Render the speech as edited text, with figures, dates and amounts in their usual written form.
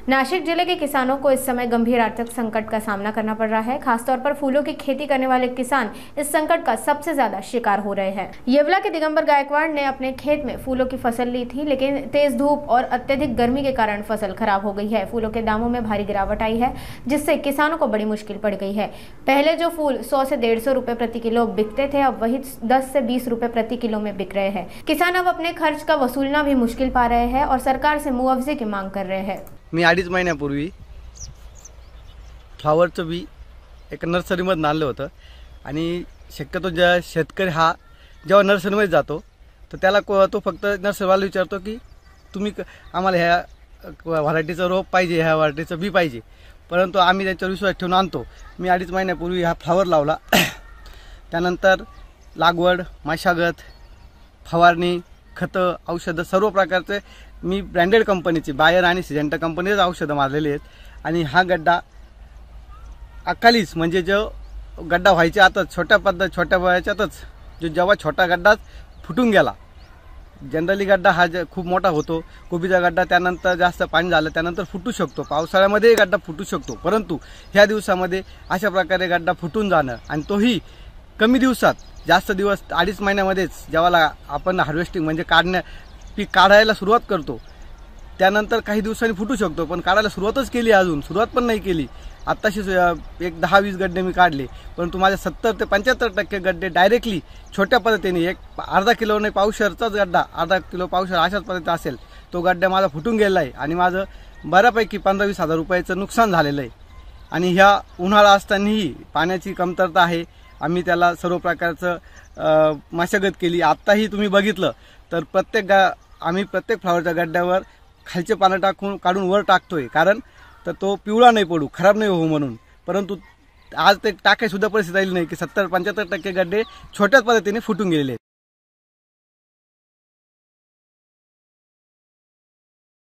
नासिक जिले के किसानों को इस समय गंभीर आर्थिक संकट का सामना करना पड़ रहा है। खासतौर पर फूलों की खेती करने वाले किसान इस संकट का सबसे ज्यादा शिकार हो रहे हैं। येवला के दिगंबर गायकवाड़ ने अपने खेत में फूलों की फसल ली थी, लेकिन तेज धूप और अत्यधिक गर्मी के कारण फसल खराब हो गई है। फूलों के दामों में भारी गिरावट आई है, जिससे किसानों को बड़ी मुश्किल पड़ गई है। पहले जो फूल 100 से 150 रुपए प्रति किलो बिकते थे, अब वही 10 से 20 रुपए प्रति किलो में बिक रहे हैं। किसान अब अपने खर्च का वसूलना भी मुश्किल पा रहे हैं और सरकार से मुआवजे की मांग कर रहे हैं। मी 2.5 महिन्यापूर्वी फ्लावरचं बी एक नर्सरीमध्ये आणलं होतं आणि शक्यतो ज्या शेतकरी हा जेव्हा नर्सरीमध्ये जातो तर त्याला तो फक्त नर्सरीवाला विचारतो की तुम्ही आम्हाला ह्या व्हरायटीचं रोप पाहिजे, ह्या व्हरायटीचं बी पाहिजे, परंतु आम्ही त्यांच्यावर विश्वास ठेवून आणतो। मी 2.5 महिन्यापूर्वी हा फ्लावर लावला, त्यानंतर लागवड, मशागत, फवारणी, खतं, औषधं सर्व प्रकारचे मी ब्रँडेड कंपनीची बायर आणि सिजेंटा कंपनीचे औषधं मारलेली आहेत। आणि हा गड्डा अकालीच म्हणजे जो गड्डा व्हायच्या आतच छोट्या वयाच्यातच जेव्हा छोटा गड्डा फुटून गेला। जनरली गड्डा हा खूप मोठा होतो, कोबीचा गड्डा त्यानंतर जास्त पाणी झालं त्यानंतर फुटू शकतो, पावसाळ्यामध्ये गड्डा फुटू शकतो, परंतु ह्या दिवसामध्ये अशा प्रकारे गड्डा फुटून जाणं आणि तोही कमी दिवसात, जास्त दिवस 2.5 महिन्यामध्येच जेव्हा आपण हार्वेस्टिंग म्हणजे पीक काढायला सुरुवात करतो त्यानंतर काही दिवसांनी फुटू शकतो, पण काढायला सुरुवातच केली, अजून सुरुवात पण नाही केली। आत्ताशी एक 10-20 गड्डे मी काढले, परंतु माझे 70 ते 75% गड्डे डायरेक्टली छोट्या पद्धतीने एक अर्धा किलो नाही पावशरचाच गड्डा, अर्धा किलो पावशर अशाच पद्धतीने असेल तो गड्डा माझा फुटून गेला आहे आणि माझं बऱ्यापैकी 15-20 हजार रुपयाचं नुकसान झालेलं आहे। आणि ह्या उन्हाळा असतानाही पाण्याची कमतरता आहे, आम्ही त्याला सर्व प्रकारचं मशागत केली। आत्ताही तुम्ही बघितलं तर आम्ही प्रत्येक फ्लावरच्या गड्ड्यावर खालचे पानं काढून वर टाकतोय, कारण तर तो पिवळा नाही पडू, खराब नाही हो म्हणून। परंतु आज ते टाकाय सुद्धा परिस्थिती राहिली नाही की 70-75% गड्डे छोट्याच पद्धतीने फुटून गेलेले आहेत।